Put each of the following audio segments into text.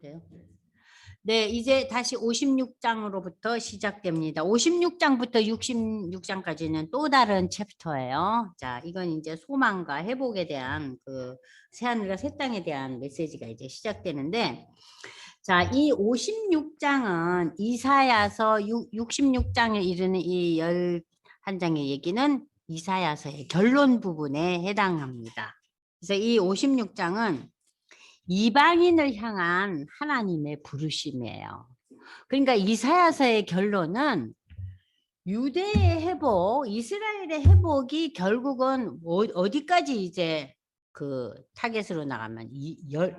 돼요. 네, 이제 다시 56장으로부터 시작됩니다. 56장부터 66장까지는 또 다른 챕터예요. 자, 이건 이제 소망과 회복에 대한 그 새하늘과 새 땅에 대한 메시지가 이제 시작되는데, 자, 이 56장은 이사야서 66장에 이르는 이 11장의 얘기는 이사야서의 결론 부분에 해당합니다. 그래서 이 56장은 이방인을 향한 하나님의 부르심이에요. 그러니까 이사야서의 결론은 유대의 회복, 이스라엘의 회복이 결국은 어디까지 이제 그 타겟으로 나가면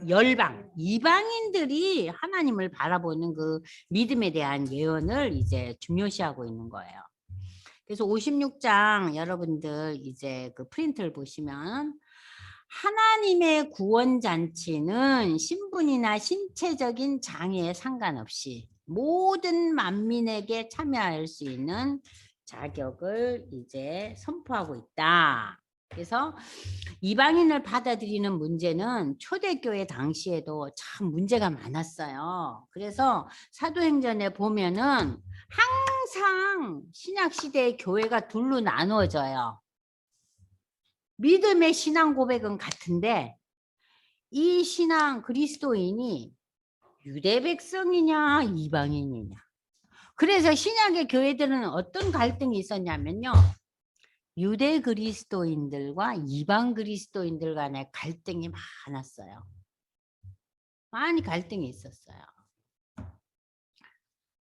열방, 이방인들이 하나님을 바라보는 그 믿음에 대한 예언을 이제 중요시하고 있는 거예요. 그래서 56장 여러분들 이제 그 프린트를 보시면 하나님의 구원 잔치는 신분이나 신체적인 장애에 상관없이 모든 만민에게 참여할 수 있는 자격을 이제 선포하고 있다. 그래서 이방인을 받아들이는 문제는 초대교회 당시에도 참 문제가 많았어요. 그래서 사도행전에 보면은 항상 신약시대의 교회가 둘로 나누어져요. 믿음의 신앙 고백은 같은데 이 신앙 그리스도인이 유대 백성이냐 이방인이냐. 그래서 신약의 교회들은 어떤 갈등이 있었냐면요. 유대 그리스도인들과 이방 그리스도인들 간의 갈등이 많았어요. 많이 갈등이 있었어요.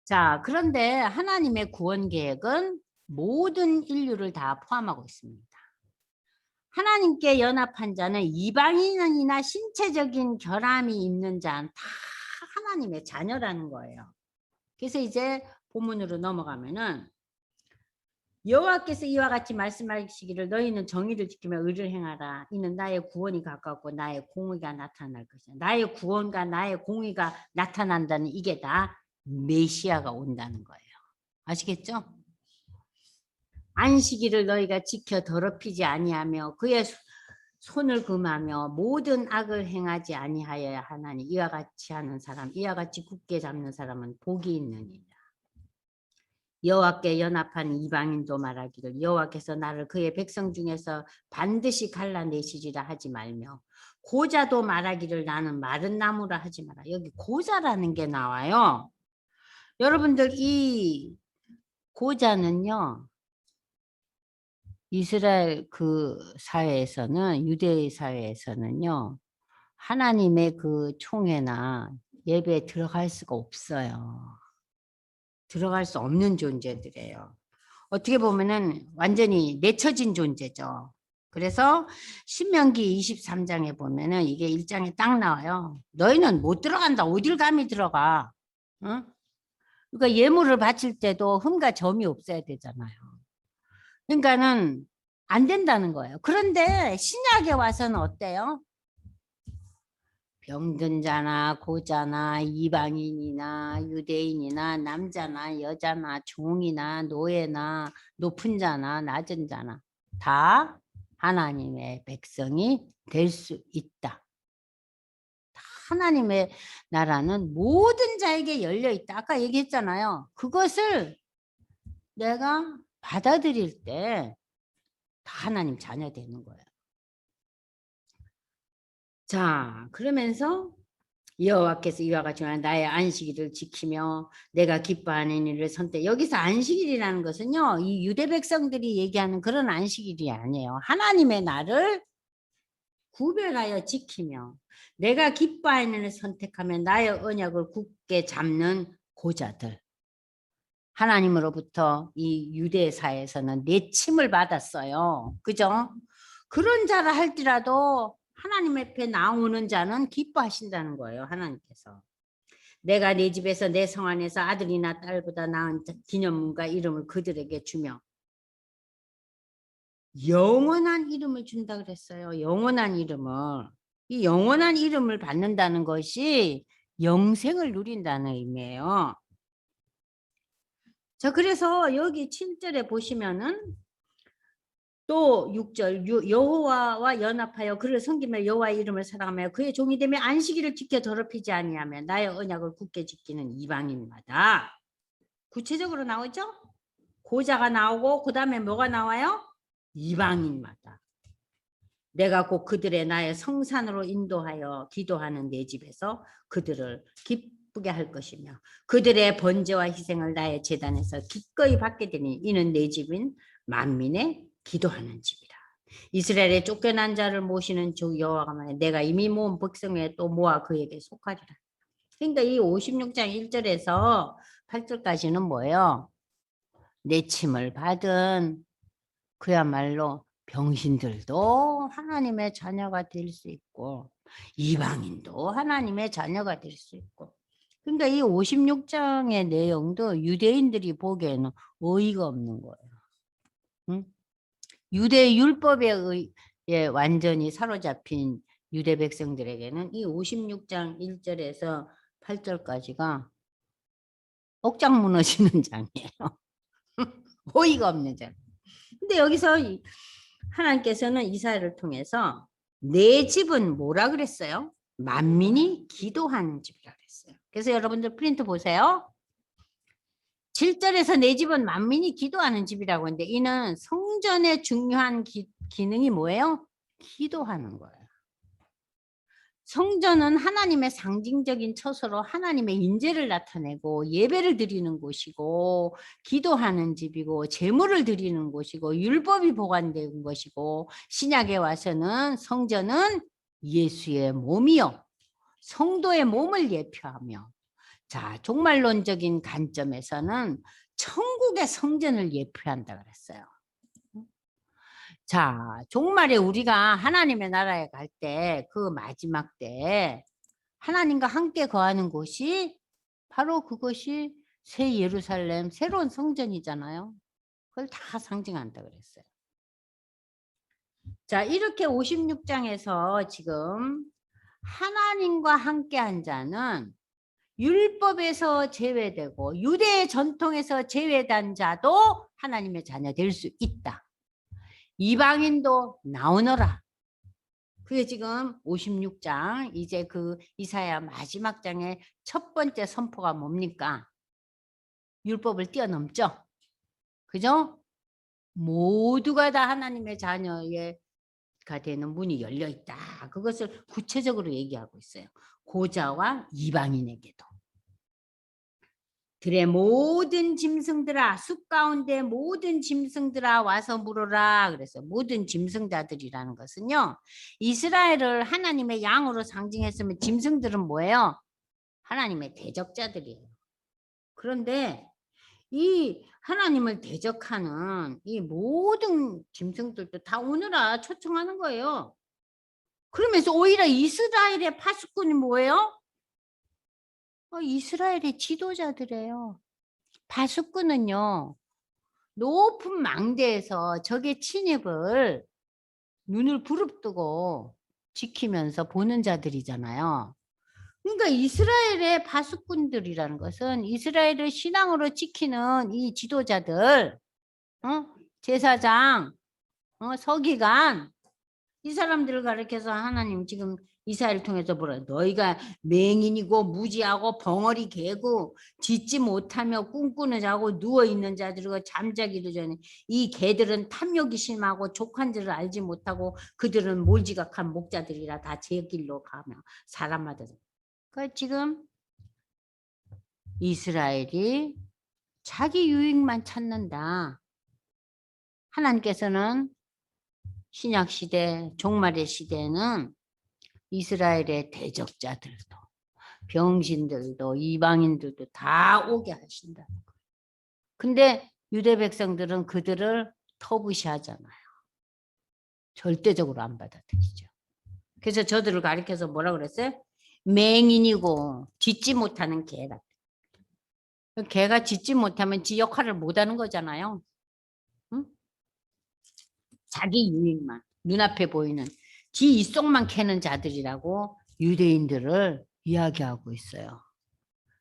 자, 그런데 하나님의 구원 계획은 모든 인류를 다 포함하고 있습니다. 하나님께 연합한 자는 이방인이나 신체적인 결함이 있는 자는 다 하나님의 자녀라는 거예요. 그래서 이제 본문으로 넘어가면은 여호와께서 이와 같이 말씀하시기를 너희는 정의를 지키며 의를 행하라. 이는 나의 구원이 가깝고 나의 공의가 나타날 것이다. 나의 구원과 나의 공의가 나타난다는 이게 다 메시아가 온다는 거예요. 아시겠죠? 안식일을 너희가 지켜 더럽히지 아니하며 그의 손을 금하며 모든 악을 행하지 아니하여야 하나니 이와 같이 하는 사람, 이와 같이 굳게 잡는 사람은 복이 있느니라. 여호와께 연합한 이방인도 말하기를 여호와께서 나를 그의 백성 중에서 반드시 갈라내시리라 하지 말며 고자도 말하기를 나는 마른 나무라 하지 마라. 여기 고자라는 게 나와요. 여러분들 이 고자는요. 이스라엘 그 사회에서는 유대 사회에서는요. 하나님의 그 총회나 예배에 들어갈 수가 없어요. 들어갈 수 없는 존재들이에요. 어떻게 보면은 완전히 내쳐진 존재죠. 그래서 신명기 23장에 보면은 이게 1장에 딱 나와요. 너희는 못 들어간다. 어딜 감히 들어가. 응? 그러니까 예물을 바칠 때도 흠과 점이 없어야 되잖아요. 그러니까는 안 된다는 거예요. 그런데 신약에 와서는 어때요? 병든 자나 고자나 이방인이나 유대인이나 남자나 여자나 종이나 노예나 높은 자나 낮은 자나 다 하나님의 백성이 될 수 있다. 하나님의 나라는 모든 자에게 열려 있다. 아까 얘기했잖아요. 그것을 내가 받아들일 때 다 하나님 자녀 되는 거예요. 자, 그러면서 여호와께서 이와 같이 나의 안식일을 지키며 내가 기뻐하는 일을 선택. 여기서 안식일이라는 것은요. 이 유대 백성들이 얘기하는 그런 안식일이 아니에요. 하나님의 날을 구별하여 지키며 내가 기뻐하는 일을 선택하며 나의 언약을 굳게 잡는 고자들. 하나님으로부터 이 유대사에서는 내침을 받았어요. 그죠? 그런 자라 할지라도 하나님 앞에 나오는 자는 기뻐하신다는 거예요. 하나님께서. 내가 내 집에서 내 성 안에서 아들이나 딸보다 나은 기념문과 이름을 그들에게 주며 영원한 이름을 준다 그랬어요. 영원한 이름을. 이 영원한 이름을 받는다는 것이 영생을 누린다는 의미예요. 자, 그래서 여기 7절에 보시면은 또 6절 여호와와 연합하여 그를 섬기며 여호와의 이름을 사랑하며 그의 종이 되며 안식일을 지켜 더럽히지 아니하며 나의 언약을 굳게 지키는 이방인마다. 구체적으로 나오죠? 고자가 나오고 그 다음에 뭐가 나와요? 이방인마다. 내가 곧 그들의 나의 성산으로 인도하여 기도하는 내 집에서 그들을 기쁘게 할 것이며 그들의 번제와 희생을 나의 제단에서 기꺼이 받게 되니 이는 내 집인 만민의 기도하는 집이라. 이스라엘의 쫓겨난 자를 모시는 주 여호와가 말해 내가 이미 모은 백성에 또 모아 그에게 속하리라. 그러니까 이 56장 1절에서 8절까지는 뭐예요? 내침을 받은 그야말로 병신들도 하나님의 자녀가 될 수 있고 이방인도 하나님의 자녀가 될 수 있고. 그러니까 이 56장의 내용도 유대인들이 보기에는 어이가 없는 거예요. 응? 유대 율법에 완전히 사로잡힌 유대 백성들에게는 이 56장 1절에서 8절까지가 억장 무너지는 장이에요. 어이가 없는 장. 근데 여기서 하나님께서는 이사야를 통해서 내 집은 뭐라 그랬어요? 만민이 기도하는 집이라 그랬어요. 그래서 여러분들 프린트 보세요. 7절에서 내 집은 만민이 기도하는 집이라고 했는데 이는 성전의 중요한 기능이 뭐예요? 기도하는 거예요. 성전은 하나님의 상징적인 처소로 하나님의 인재를 나타내고 예배를 드리는 곳이고 기도하는 집이고 제물을 드리는 곳이고 율법이 보관된 것이고 신약에 와서는 성전은 예수의 몸이요 성도의 몸을 예표하며 자 종말론적인 관점에서는 천국의 성전을 예표한다 그랬어요. 자, 종말에 우리가 하나님의 나라에 갈 때 그 마지막 때 하나님과 함께 거하는 곳이 바로 그것이 새 예루살렘 새로운 성전이잖아요. 그걸 다 상징한다 그랬어요. 자, 이렇게 56장에서 지금 하나님과 함께한 자는 율법에서 제외되고 유대의 전통에서 제외된 자도 하나님의 자녀 될 수 있다. 이방인도 나오너라. 그게 지금 56장 이제 그 이사야 마지막 장의 첫 번째 선포가 뭡니까? 율법을 뛰어넘죠. 그죠? 모두가 다 하나님의 자녀가 되는 문이 열려 있다. 그것을 구체적으로 얘기하고 있어요. 고자와 이방인에게도. 들의 모든 짐승들아 숲 가운데 모든 짐승들아 와서 물어라. 그래서 모든 짐승자들이라는 것은요. 이스라엘을 하나님의 양으로 상징했으면 짐승들은 뭐예요? 하나님의 대적자들이에요. 그런데 이 하나님을 대적하는 이 모든 짐승들도 다 오너라 초청하는 거예요. 그러면서 오히려 이스라엘의 파수꾼이 뭐예요? 이스라엘의 지도자들이에요. 파수꾼은요. 높은 망대에서 적의 침입을 눈을 부릅뜨고 지키면서 보는 자들이잖아요. 그러니까 이스라엘의 파수꾼들이라는 것은 이스라엘을 신앙으로 지키는 이 지도자들, 제사장, 서기관, 이 사람들을 가리켜서 하나님 지금 이사야를 통해서 보라. 너희가 맹인이고 무지하고 벙어리 개고 짖지 못하며 꿈꾸는 자고 누워있는 자들이고 잠자기도 전에 이 개들은 탐욕이 심하고 족한 줄을 알지 못하고 그들은 몰지각한 목자들이라 다 제 길로 가며 사람마다. 그러니까 지금 이스라엘이 자기 유익만 찾는다. 하나님께서는 신약시대 종말의 시대에는 이스라엘의 대적자들도 병신들도 이방인들도 다 오게 하신다. 근데 유대 백성들은 그들을 터부시하잖아요. 절대적으로 안 받아들이죠. 그래서 저들을 가리켜서 뭐라 그랬어요? 맹인이고 짖지 못하는 개다. 개가 짖지 못하면 지 역할을 못하는 거잖아요. 응? 자기 유익만 눈앞에 보이는 지 입속만 캐는 자들이라고 유대인들을 이야기하고 있어요.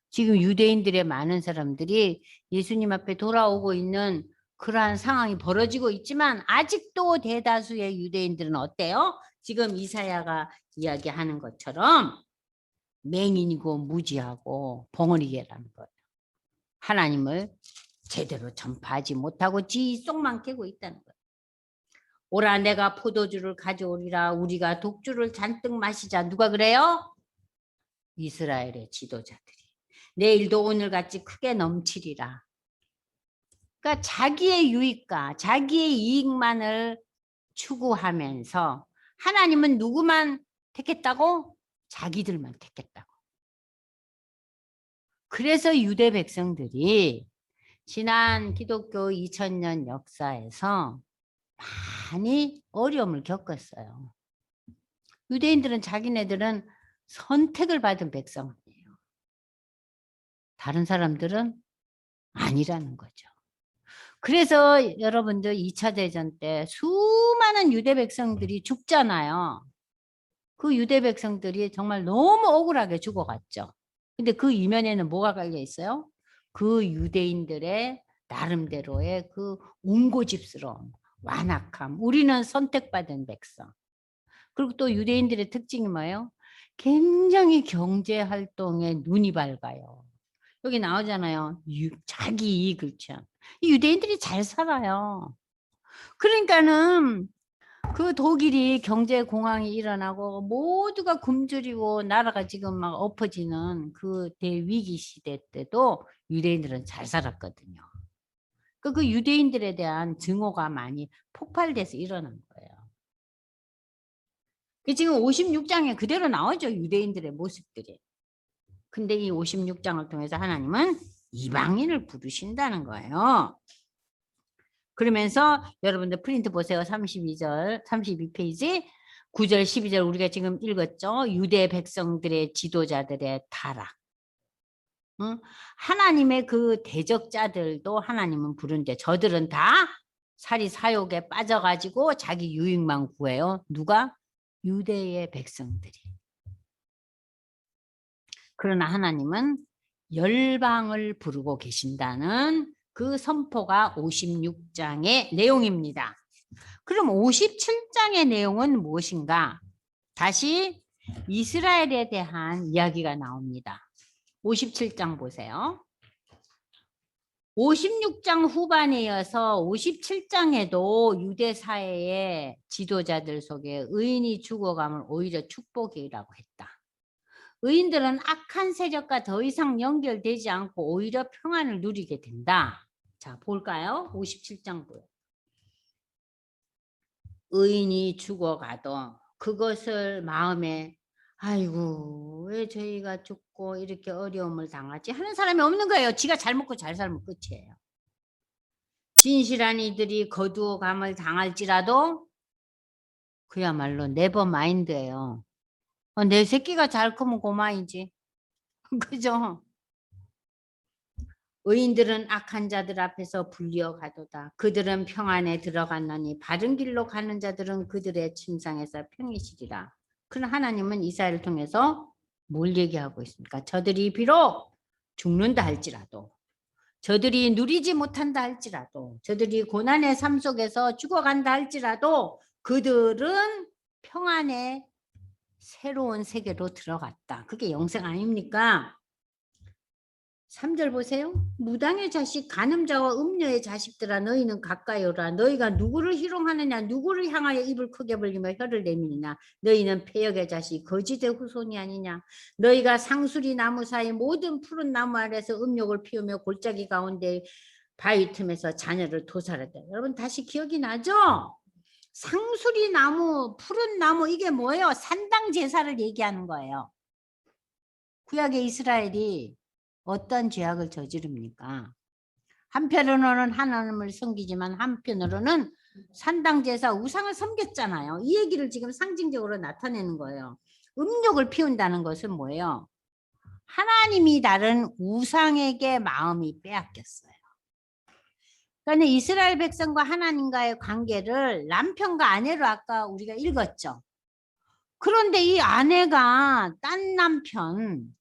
지금 유대인들의 많은 사람들이 예수님 앞에 돌아오고 있는 그러한 상황이 벌어지고 있지만 아직도 대다수의 유대인들은 어때요? 지금 이사야가 이야기하는 것처럼 맹인이고 무지하고 벙어리개라는 거예요. 하나님을 제대로 전파하지 못하고 지 속만 깨고 있다는 거예요. 오라 내가 포도주를 가져오리라 우리가 독주를 잔뜩 마시자. 누가 그래요? 이스라엘의 지도자들이. 내일도 오늘같이 크게 넘치리라. 그러니까 자기의 유익과 자기의 이익만을 추구하면서 하나님은 누구만 택했다고? 자기들만 택했다고. 그래서 유대 백성들이 지난 기독교 2000년 역사에서 많이 어려움을 겪었어요. 유대인들은 자기네들은 선택을 받은 백성이에요. 다른 사람들은 아니라는 거죠. 그래서 여러분들 2차 대전 때 수많은 유대 백성들이 죽잖아요. 그 유대 백성들이 정말 너무 억울하게 죽어갔죠. 근데 그 이면에는 뭐가 깔려 있어요? 그 유대인들의 나름대로의 그 온고집스러움, 완악함. 우리는 선택받은 백성. 그리고 또 유대인들의 특징이 뭐예요? 굉장히 경제 활동에 눈이 밝아요. 여기 나오잖아요. 자기 이익을 취한. 유대인들이 잘 살아요. 그러니까는 그 독일이 경제 공황이 일어나고 모두가 굶주리고 나라가 지금 막 엎어지는 그 대위기 시대 때도 유대인들은 잘 살았거든요. 그 유대인들에 대한 증오가 많이 폭발돼서 일어난 거예요. 지금 56장에 그대로 나오죠. 유대인들의 모습들이. 근데 이 56장을 통해서 하나님은 이방인을 부르신다는 거예요. 그러면서 여러분들 프린트 보세요. 32절, 32페이지 9절, 12절 우리가 지금 읽었죠. 유대 백성들의 지도자들의 타락. 응? 하나님의 그 대적자들도 하나님은 부른데 저들은 다 살이 사욕에 빠져가지고 자기 유익만 구해요. 누가? 유대의 백성들이. 그러나 하나님은 열방을 부르고 계신다는 그 선포가 56장의 내용입니다. 그럼 57장의 내용은 무엇인가? 다시 이스라엘에 대한 이야기가 나옵니다. 57장 보세요. 56장 후반에 이어서 57장에도 유대 사회의 지도자들 속에 의인이 죽어가면 오히려 축복이라고 했다. 의인들은 악한 세력과 더 이상 연결되지 않고 오히려 평안을 누리게 된다. 자, 볼까요? 57장 보여. 의인이 죽어가도 그것을 마음에 아이고 왜 저희가 죽고 이렇게 어려움을 당하지 하는 사람이 없는 거예요. 지가 잘 먹고 잘 살면 끝이에요. 진실한 이들이 거두어감을 당할지라도 그야말로 네버 마인드예요. 내 새끼가 잘 크면 고마이지. 그죠? 의인들은 악한 자들 앞에서 불리어 가도다. 그들은 평안에 들어갔나니 바른 길로 가는 자들은 그들의 침상에서 평이시리라. 그러나 하나님은 이사야를 통해서 뭘 얘기하고 있습니까? 저들이 비록 죽는다 할지라도 저들이 누리지 못한다 할지라도 저들이 고난의 삶 속에서 죽어간다 할지라도 그들은 평안의 새로운 세계로 들어갔다. 그게 영생 아닙니까? 3절 보세요. 무당의 자식 간음자와 음녀의 자식들아 너희는 가까이 오라. 너희가 누구를 희롱하느냐 누구를 향하여 입을 크게 벌리며 혀를 내미느냐 너희는 폐역의 자식 거짓의 후손이 아니냐 너희가 상수리 나무 사이 모든 푸른 나무 아래서 음욕을 피우며 골짜기 가운데 바위 틈에서 자녀를 도살했다. 여러분 다시 기억이 나죠? 상수리 나무 푸른 나무 이게 뭐예요? 산당 제사를 얘기하는 거예요. 구약의 이스라엘이 어떤 죄악을 저지릅니까? 한편으로는 하나님을 섬기지만 한편으로는 산당제사 우상을 섬겼잖아요. 이 얘기를 지금 상징적으로 나타내는 거예요. 음욕을 피운다는 것은 뭐예요? 하나님이 다른 우상에게 마음이 빼앗겼어요. 그러니까 이스라엘 백성과 하나님과의 관계를 남편과 아내로 아까 우리가 읽었죠. 그런데 이 아내가 딴 남편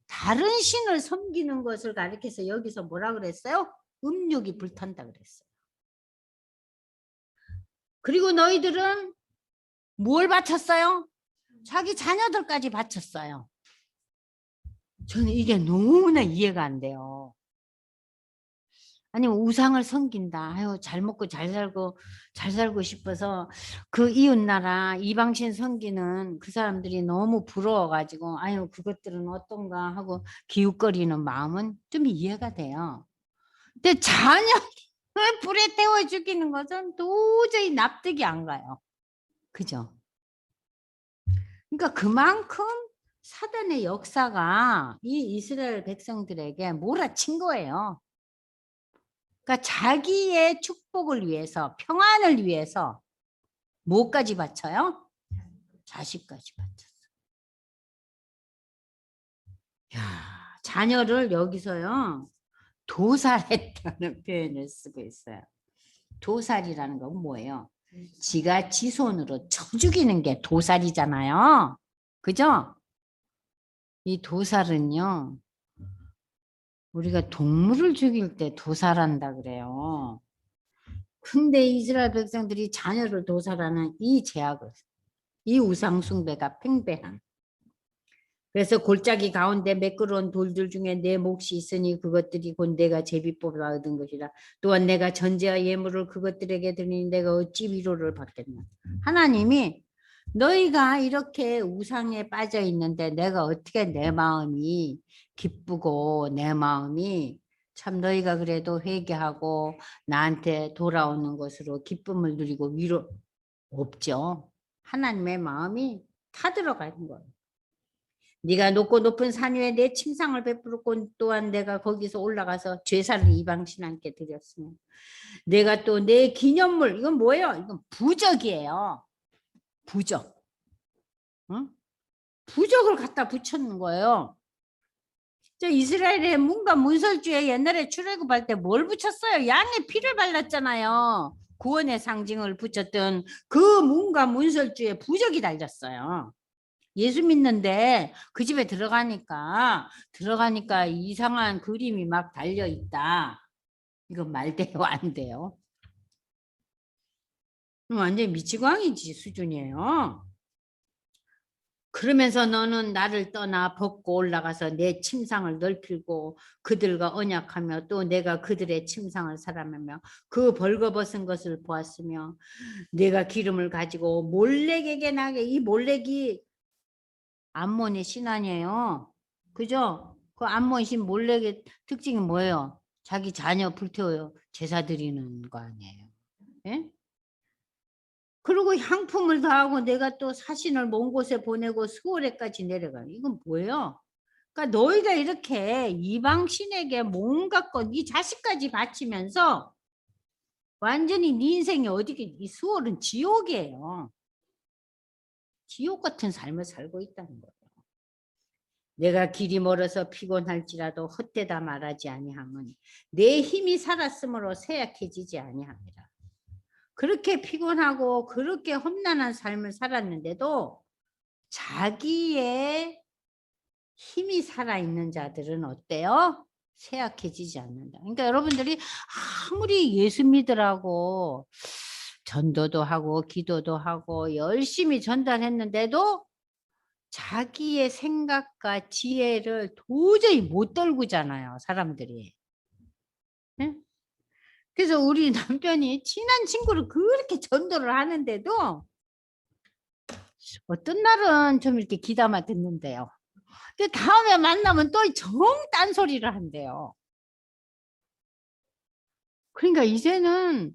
다른 신을 섬기는 것을 가리켜서 여기서 뭐라 그랬어요? 음욕이 불탄다 그랬어요. 그리고 너희들은 뭘 바쳤어요? 자기 자녀들까지 바쳤어요. 저는 이게 너무나 이해가 안 돼요. 아니면 우상을 섬긴다. 아유, 잘 먹고 잘 살고 싶어서 그 이웃나라 이방신 섬기는 그 사람들이 너무 부러워가지고 아유, 그것들은 어떤가 하고 기웃거리는 마음은 좀 이해가 돼요. 근데 자녀를 불에 태워 죽이는 것은 도저히 납득이 안 가요. 그죠? 그러니까 그만큼 사단의 역사가 이 이스라엘 백성들에게 몰아친 거예요. 그러니까 자기의 축복을 위해서, 평안을 위해서 뭐까지 바쳐요? 자식까지 바쳤어. 야, 자녀를 여기서요, 도살했다는 표현을 쓰고 있어요. 도살이라는 건 뭐예요? 지가 지 손으로 쳐 죽이는 게 도살이잖아요. 그죠? 이 도살은요, 우리가 동물을 죽일 때 도살한다 그래요. 근데 이스라엘 백성들이 자녀를 도살하는 이 죄악을, 이 우상 숭배가 팽배한. 그래서 골짜기 가운데 매끄러운 돌들 중에 내 몫이 있으니 그것들이 곧 내가 제비뽑아 얻은 것이라. 또한 내가 전제와 예물을 그것들에게 드리니 내가 어찌 위로를 받겠나. 하나님이 너희가 이렇게 우상에 빠져 있는데 내가 어떻게 내 마음이 기쁘고 내 마음이 참 너희가 그래도 회개하고 나한테 돌아오는 것으로 기쁨을 누리고 위로 없죠. 하나님의 마음이 타들어가는 거예요. 네가 높고 높은 산 위에 내 침상을 베풀었고 또한 내가 거기서 올라가서 제사를 이방 신앙께 드렸으며 내가 또 내 기념물, 이건 뭐예요? 이건 부적이에요. 부적. 응? 부적을 갖다 붙였는 거예요. 저 이스라엘의 문과 문설주에 옛날에 출애굽할 때 뭘 붙였어요? 양의 피를 발랐잖아요. 구원의 상징을 붙였던 그 문과 문설주에 부적이 달렸어요. 예수 믿는데 그 집에 들어가니까 이상한 그림이 막 달려 있다. 이건 말 돼요, 안 돼요? 완전 미치광이지 수준이에요. 그러면서 너는 나를 떠나 벗고 올라가서 내 침상을 넓히고 그들과 언약하며 또 내가 그들의 침상을 사람하며 그 벌거벗은 것을 보았으며 내가 기름을 가지고 몰렉에게 나게. 이 몰렉이 암몬의 신하이에요. 그죠? 그 암몬 신 몰렉의 특징이 뭐예요? 자기 자녀 불태워요. 제사 드리는 거 아니에요. 예? 그리고 향품을 더하고 내가 또 사신을 먼 곳에 보내고 수월에까지 내려가. 이건 뭐예요? 그러니까 너희가 이렇게 이방 신에게 뭔가 이 자식까지 바치면서 완전히 네 인생이 어디게, 이 수월은 지옥이에요. 지옥 같은 삶을 살고 있다는 거예요. 내가 길이 멀어서 피곤할지라도 헛되다 말하지 아니함은 내 힘이 살았으므로 쇠약해지지 아니함이라. 그렇게 피곤하고 그렇게 험난한 삶을 살았는데도 자기의 힘이 살아있는 자들은 어때요? 쇠약해지지 않는다. 그러니까 여러분들이 아무리 예수 믿으라고 전도도 하고 기도도 하고 열심히 전달했는데도 자기의 생각과 지혜를 도저히 못 떨구잖아요, 사람들이. 네? 그래서 우리 남편이 친한 친구를 그렇게 전도를 하는데도 어떤 날은 좀 이렇게 귀담아 듣는데요. 근데 다음에 만나면 또 정 딴소리를 한대요. 그러니까 이제는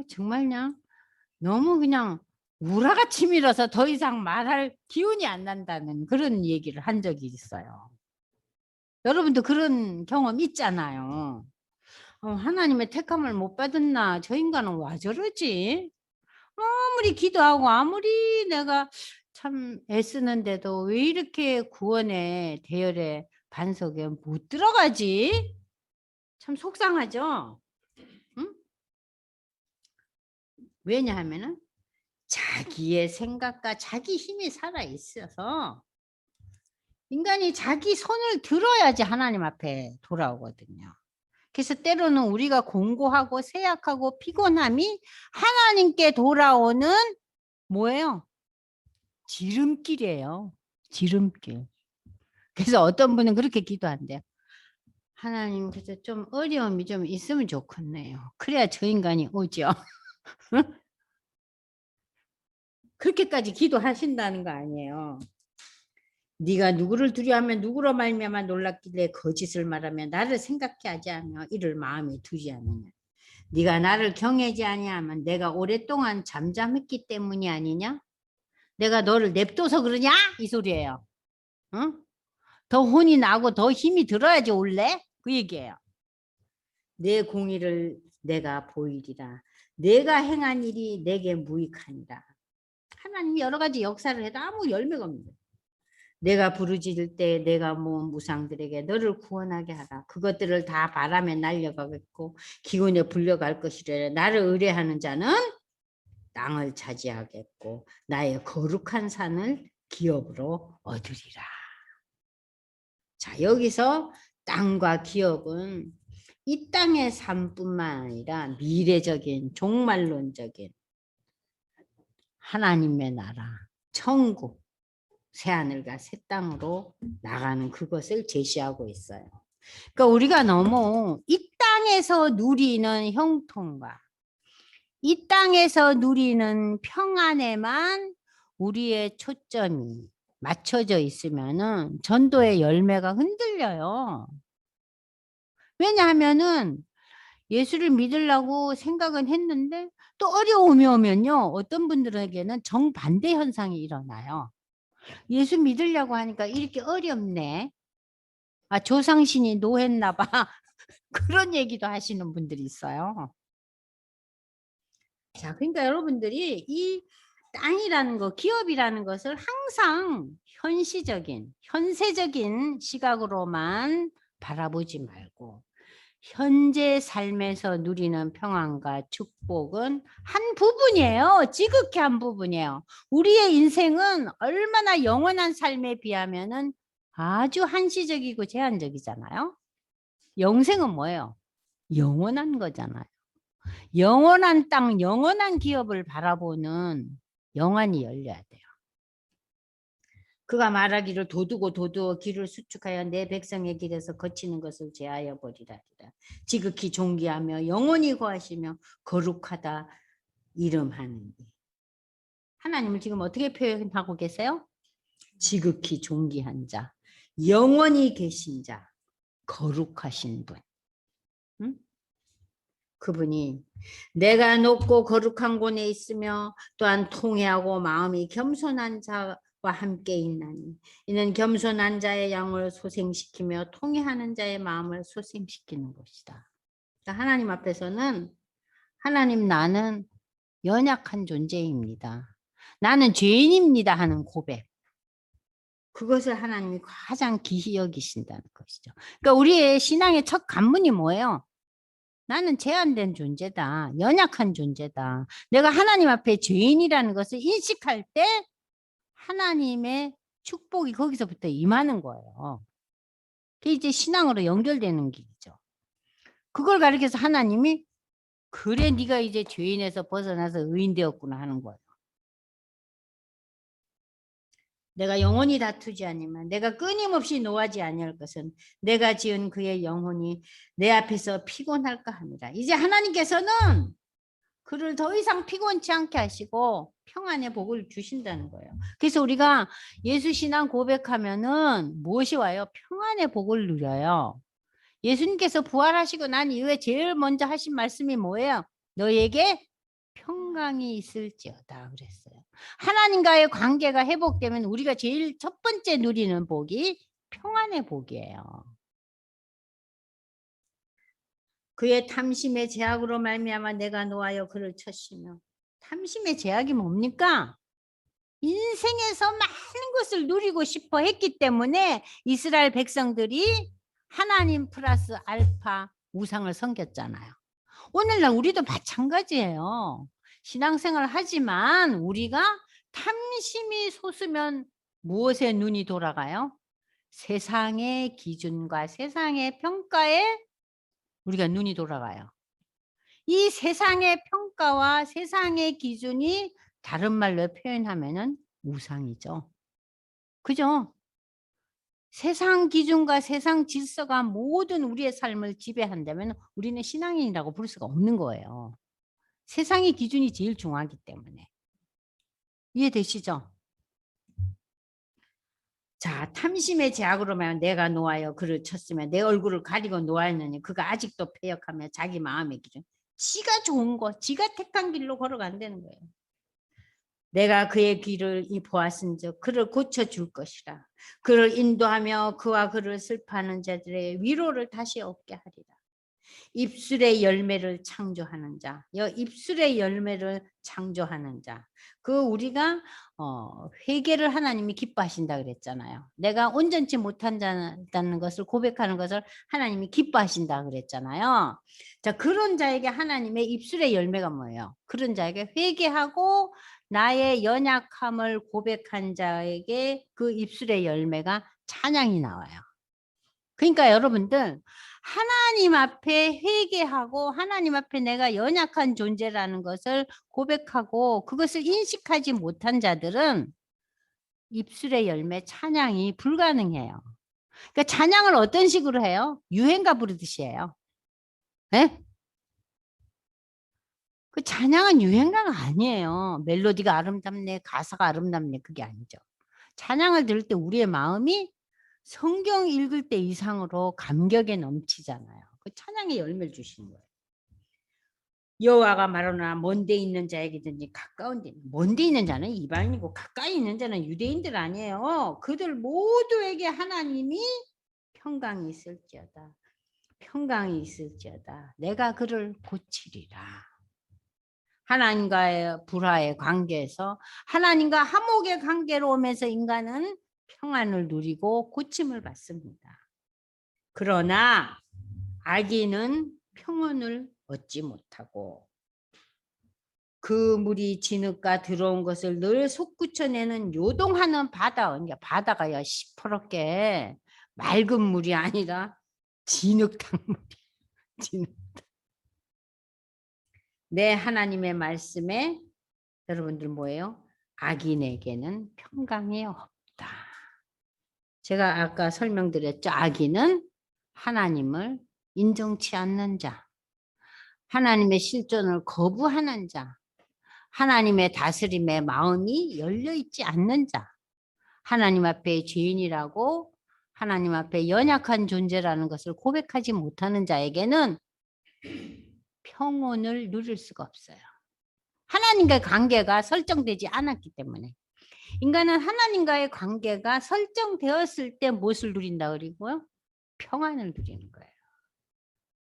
정말 그냥 너무 그냥 우라가 치밀어서 더 이상 말할 기운이 안 난다는 그런 얘기를 한 적이 있어요. 여러분도 그런 경험 있잖아요. 하나님의 택함을 못 받았나? 저 인간은 와 저러지? 아무리 기도하고 아무리 내가 참 애쓰는데도 왜 이렇게 구원의 대열의 반석에 못 들어가지? 참 속상하죠? 응? 왜냐하면은 자기의 생각과 자기 힘이 살아 있어서 인간이 자기 손을 들어야지 하나님 앞에 돌아오거든요. 그래서 때로는 우리가 공고하고 세약하고 피곤함이 하나님께 돌아오는 뭐예요? 지름길이에요. 지름길. 그래서 어떤 분은 그렇게 기도한대요. 하나님, 그래서 좀 어려움이 좀 있으면 좋겠네요. 그래야 저 인간이 오죠. 그렇게까지 기도하신다는 거 아니에요. 네가 누구를 두려워하면 누구로 말미암아 놀랍길래 거짓을 말하며 나를 생각해 하지 않으며 이를 마음에 두지 않느냐. 네가 나를 경외하지 아니하면 내가 오랫동안 잠잠했기 때문이 아니냐? 내가 너를 냅둬서 그러냐? 이 소리예요. 응? 더 혼이 나고 더 힘이 들어야지 올래? 그 얘기예요. 내 공의를 내가 보이리라. 내가 행한 일이 내게 무익하니라. 하나님이 여러 가지 역사를 해도 아무 열매가 없는. 내가 부르짖을 때 내가 모은 무상들에게 너를 구원하게 하라. 그것들을 다 바람에 날려가겠고 기운에 불려갈 것이래. 나를 의뢰하는 자는 땅을 차지하겠고 나의 거룩한 산을 기업으로 얻으리라. 자, 여기서 땅과 기업은 이 땅의 삶뿐만 아니라 미래적인 종말론적인 하나님의 나라, 천국, 새하늘과 새 땅으로 나가는 그것을 제시하고 있어요. 그러니까 우리가 너무 이 땅에서 누리는 형통과 이 땅에서 누리는 평안에만 우리의 초점이 맞춰져 있으면은 전도의 열매가 흔들려요. 왜냐하면은 예수를 믿으려고 생각은 했는데 또 어려움이 오면요. 어떤 분들에게는 정반대 현상이 일어나요. 예수 믿으려고 하니까 이렇게 어렵네. 아, 조상신이 노했나 봐. 그런 얘기도 하시는 분들이 있어요. 자, 그러니까 여러분들이 이 땅이라는 거, 기업이라는 것을 항상 현시적인, 현세적인 시각으로만 바라보지 말고 현재 삶에서 누리는 평안과 축복은 한 부분이에요. 지극히 한 부분이에요. 우리의 인생은 얼마나 영원한 삶에 비하면은 아주 한시적이고 제한적이잖아요. 영생은 뭐예요? 영원한 거잖아요. 영원한 땅, 영원한 기업을 바라보는 영안이 열려야 돼요. 그가 말하기를 도두고 도두어 길을 수축하여 내 백성의 길에서 거치는 것을 제하여 버리라. 지극히 존귀하며 영원히 거하시며 거룩하다 이름하느니. 하나님을 지금 어떻게 표현하고 계세요? 지극히 존귀한 자, 영원히 계신 자, 거룩하신 분. 응? 그분이 내가 높고 거룩한 곳에 있으며 또한 통회하고 마음이 겸손한 자와 함께 있나니 이는 겸손한 자의 영을 소생시키며 통회하는 자의 마음을 소생시키는 것이다. 그러니까 하나님 앞에서는 하나님 나는 연약한 존재입니다. 나는 죄인입니다 하는 고백. 그것을 하나님이 가장 기히 여기신다는 것이죠. 그러니까 우리의 신앙의 첫 관문이 뭐예요? 나는 제한된 존재다. 연약한 존재다. 내가 하나님 앞에 죄인이라는 것을 인식할 때 하나님의 축복이 거기서부터 임하는 거예요. 그게 이제 신앙으로 연결되는 길이죠. 그걸 가리켜서 하나님이 그래 네가 이제 죄인에서 벗어나서 의인 되었구나 하는 거예요. 내가 영원히 다투지 아니면 내가 끊임없이 노하지 아니할 것은 내가 지은 그의 영혼이 내 앞에서 피곤할까 합니다. 이제 하나님께서는 그를 더 이상 피곤치 않게 하시고 평안의 복을 주신다는 거예요. 그래서 우리가 예수 신앙 고백하면은 무엇이 와요? 평안의 복을 누려요. 예수님께서 부활하시고 난 이후에 제일 먼저 하신 말씀이 뭐예요? 너에게 평강이 있을지어다 그랬어요. 하나님과의 관계가 회복되면 우리가 제일 첫 번째 누리는 복이 평안의 복이에요. 그의 탐심의 제약으로 말미암아 내가 노하여 그를 쳤으며 탐심의 제약이 뭡니까? 인생에서 많은 것을 누리고 싶어 했기 때문에 이스라엘 백성들이 하나님 플러스 알파 우상을 섬겼잖아요. 오늘날 우리도 마찬가지예요. 신앙생활을 하지만 우리가 탐심이 솟으면 무엇에 눈이 돌아가요? 세상의 기준과 세상의 평가에 우리가 눈이 돌아가요. 이 세상의 평가와 세상의 기준이 다른 말로 표현하면은 우상이죠. 그죠? 세상 기준과 세상 질서가 모든 우리의 삶을 지배한다면 우리는 신앙인이라고 부를 수가 없는 거예요. 세상의 기준이 제일 중요하기 때문에. 이해되시죠? 자, 탐심의 제약으로 말하면 내가 놓아여 그를 쳤으면 내 얼굴을 가리고 놓았느니 그가 아직도 패역하며 자기 마음의 기준. 지가 좋은 거, 지가 택한 길로 걸어간다는 거예요. 내가 그의 길을 보았은즉 그를 고쳐줄 것이라. 그를 인도하며 그와 그를 슬퍼하는 자들의 위로를 다시 얻게 하리라. 입술의 열매를 창조하는 자, 입술의 열매를 창조하는 자. 그 우리가 회개를 하나님이 기뻐하신다 그랬잖아요. 내가 온전치 못한다는 것을 고백하는 것을 하나님이 기뻐하신다 그랬잖아요. 자, 그런 자에게 하나님의 입술의 열매가 뭐예요? 그런 자에게 회개하고 나의 연약함을 고백한 자에게 그 입술의 열매가 찬양이 나와요. 그러니까 여러분들 하나님 앞에 회개하고 하나님 앞에 내가 연약한 존재라는 것을 고백하고 그것을 인식하지 못한 자들은 입술의 열매 찬양이 불가능해요. 그러니까 찬양을 어떤 식으로 해요? 유행가 부르듯이 해요. 네? 그 찬양은 유행가가 아니에요. 멜로디가 아름답네, 가사가 아름답네, 그게 아니죠. 찬양을 들을 때 우리의 마음이 성경 읽을 때 이상으로 감격에 넘치잖아요. 그 찬양의 열매를 주시는 거예요. 여호와가 말하노라 먼데 있는 자에게든지 가까운 데, 먼데 있는 자는 이방인이고 가까이 있는 자는 유대인들 아니에요. 그들 모두에게 하나님이 평강이 있을지어다. 평강이 있을지어다. 내가 그를 고치리라. 하나님과의 불화의 관계에서 하나님과 화목의 관계로 오면서 인간은 평안을 누리고 고침을 받습니다. 그러나 악인은 평안을 얻지 못하고 그 물이 진흙과 들어온 것을 늘 솟구쳐내는 요동하는 바다. 그러니까 바다가 시퍼렇게 맑은 물이 아니라 진흙탕물이. 진흙. 내 하나님의 말씀에 여러분들 뭐예요? 악인에게는 평강이 없다. 제가 아까 설명드렸죠. 악인은 하나님을 인정치 않는 자, 하나님의 실존을 거부하는 자, 하나님의 다스림에 마음이 열려있지 않는 자, 하나님 앞에 죄인이라고 하나님 앞에 연약한 존재라는 것을 고백하지 못하는 자에게는 평온을 누릴 수가 없어요. 하나님과의 관계가 설정되지 않았기 때문에. 인간은 하나님과의 관계가 설정되었을 때 무엇을 누린다 그리고요? 평안을 누리는 거예요.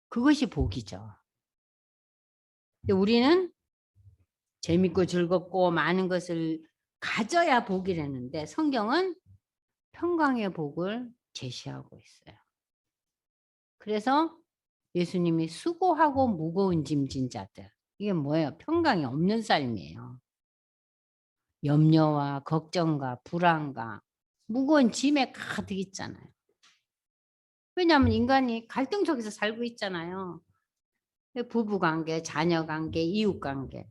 그것이 복이죠. 우리는 재밌고 즐겁고 많은 것을 가져야 복이라는데 성경은 평강의 복을 제시하고 있어요. 그래서 예수님이 수고하고 무거운 짐진 자들, 이게 뭐예요? 평강이 없는 삶이에요. 염려와 걱정과 불안과 무거운 짐에 가득 있잖아요. 왜냐하면 인간이 갈등 속에서 살고 있잖아요. 부부관계, 자녀관계, 이웃관계.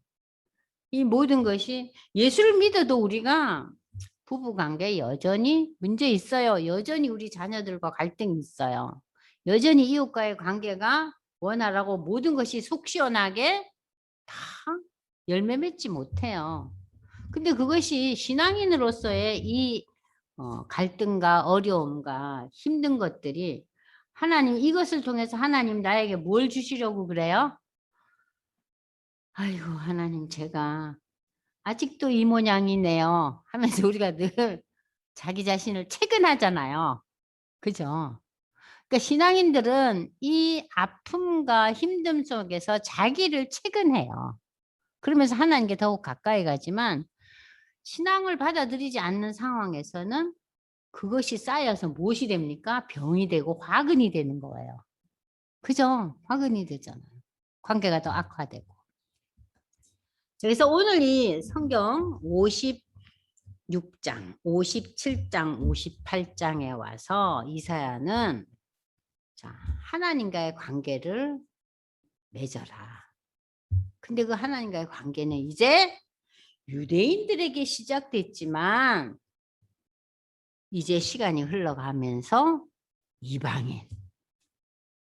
이 모든 것이 예수를 믿어도 우리가 부부관계 여전히 문제 있어요. 여전히 우리 자녀들과 갈등이 있어요. 여전히 이웃과의 관계가 원활하고 모든 것이 속 시원하게 다 열매 맺지 못해요. 근데 그것이 신앙인으로서의 이 갈등과 어려움과 힘든 것들이 하나님 이것을 통해서 하나님 나에게 뭘 주시려고 그래요? 아이고 하나님 제가 아직도 이 모양이네요 하면서 우리가 늘 자기 자신을 채근하잖아요. 그죠? 그러니까 신앙인들은 이 아픔과 힘듦 속에서 자기를 채근해요. 그러면서 하나님께 더욱 가까이 가지만 신앙을 받아들이지 않는 상황에서는 그것이 쌓여서 무엇이 됩니까? 병이 되고 화근이 되는 거예요. 그죠? 화근이 되잖아요. 관계가 더 악화되고. 그래서 오늘 이 성경 56장, 57장, 58장에 와서 이사야는 자, 하나님과의 관계를 맺어라. 근데 그 하나님과의 관계는 이제 유대인들에게 시작됐지만 이제 시간이 흘러가면서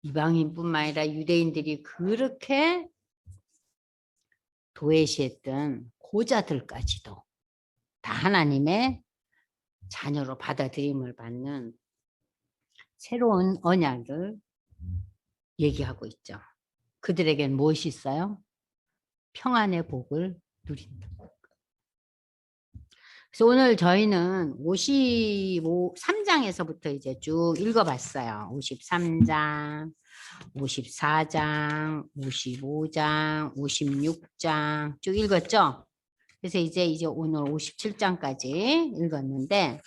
이방인뿐만 아니라 유대인들이 그렇게 도외시했던 고자들까지도 다 하나님의 자녀로 받아들임을 받는 새로운 언약을 얘기하고 있죠. 그들에겐 무엇이 있어요? 평안의 복을 누린다. 그래서 오늘 저희는 53장에서부터 이제 쭉 읽어봤어요. 53장, 54장, 55장, 56장 쭉 읽었죠? 그래서 이제 오늘 57장까지 읽었는데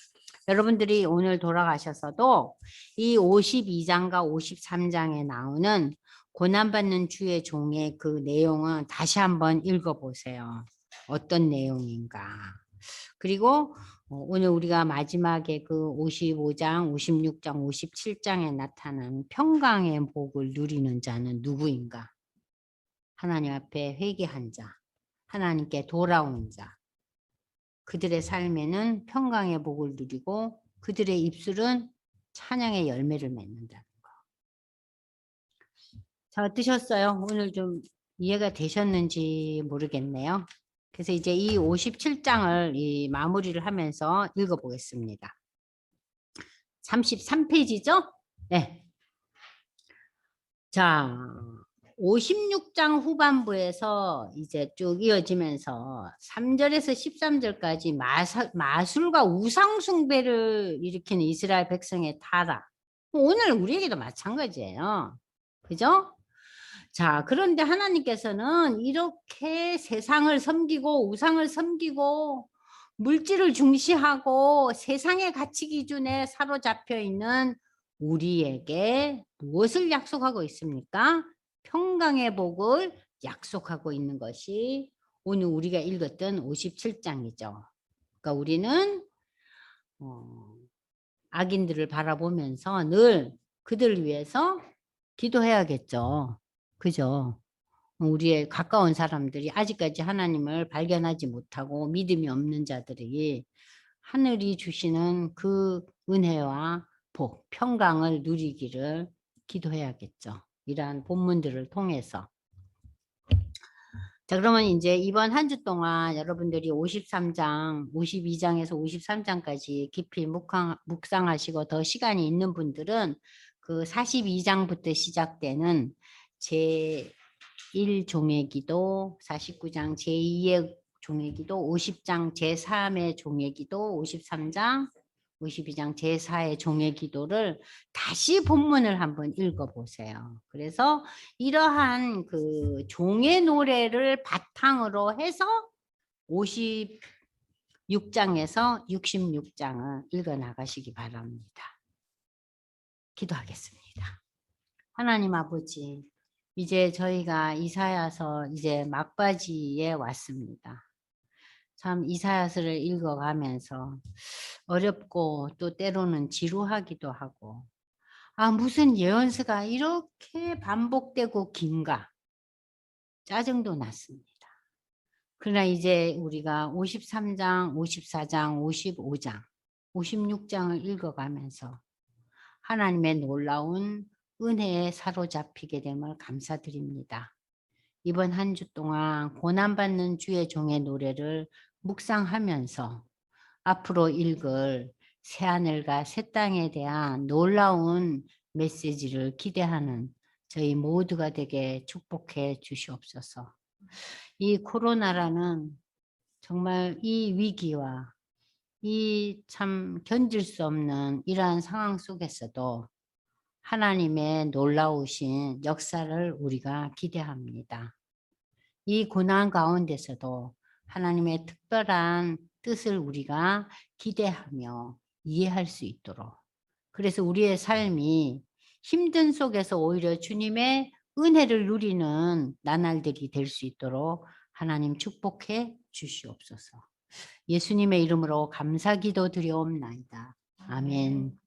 여러분들이 오늘 돌아가셔서도 이 52장과 53장에 나오는 고난받는 주의 종의 그 내용은 다시 한번 읽어보세요. 어떤 내용인가. 그리고 오늘 우리가 마지막에 그 55장, 56장, 57장에 나타난 평강의 복을 누리는 자는 누구인가? 하나님 앞에 회개한 자, 하나님께 돌아온 자. 그들의 삶에는 평강의 복을 누리고 그들의 입술은 찬양의 열매를 맺는다는 거. 자, 어떠셨어요? 오늘 좀 이해가 되셨는지 모르겠네요. 그래서 이제 이 57장을 마무리를 하면서 읽어보겠습니다. 33페이지죠? 네. 자, 56장 후반부에서 이제 쭉 이어지면서 3절에서 13절까지 마술과 우상숭배를 일으키는 이스라엘 백성의 타락. 오늘 우리에게도 마찬가지예요. 그죠? 자, 그런데 하나님께서는 이렇게 세상을 섬기고 우상을 섬기고 물질을 중시하고 세상의 가치 기준에 사로잡혀 있는 우리에게 무엇을 약속하고 있습니까? 평강의 복을 약속하고 있는 것이 오늘 우리가 읽었던 57장이죠. 그러니까 우리는 악인들을 바라보면서 늘 그들을 위해서 기도해야겠죠. 그죠? 우리의 가까운 사람들이 아직까지 하나님을 발견하지 못하고 믿음이 없는 자들이 하늘이 주시는 그 은혜와 복, 평강을 누리기를 기도해야겠죠. 이러한 본문들을 통해서. 자, 그러면 이제 이번 한 주 동안 여러분들이 53장, 52장에서 53장까지 깊이 묵상하시고 더 시간이 있는 분들은 그 42장부터 시작되는 제1종의 기도, 49장 제2의 종의 기도, 50장 제3의 종의 기도, 53장, 52장 제4의 종의 기도를 다시 본문을 한번 읽어보세요. 그래서 이러한 그 종의 노래를 바탕으로 해서 56장에서 66장을 읽어 나가시기 바랍니다. 기도하겠습니다. 하나님 아버지, 이제 저희가 이사야서 이제 막바지에 왔습니다. 참 이사야서를 읽어가면서 어렵고 또 때로는 지루하기도 하고 무슨 예언서가 이렇게 반복되고 긴가 짜증도 났습니다. 그러나 이제 우리가 53장, 54장, 55장, 56장을 읽어가면서 하나님의 놀라운 은혜에 사로잡히게 됨을 감사드립니다. 이번 한 주 동안 고난받는 주의 종의 노래를 묵상하면서 앞으로 읽을 새하늘과 새 땅에 대한 놀라운 메시지를 기대하는 저희 모두가 되게 축복해 주시옵소서. 이 코로나라는 정말 이 위기와 이 참 견딜 수 없는 이러한 상황 속에서도 하나님의 놀라우신 역사를 우리가 기대합니다. 이 고난 가운데서도 하나님의 특별한 뜻을 우리가 기대하며 이해할 수 있도록, 그래서 우리의 삶이 힘든 속에서 오히려 주님의 은혜를 누리는 나날들이 될 수 있도록 하나님 축복해 주시옵소서. 예수님의 이름으로 감사기도 드려옵나이다. 아멘.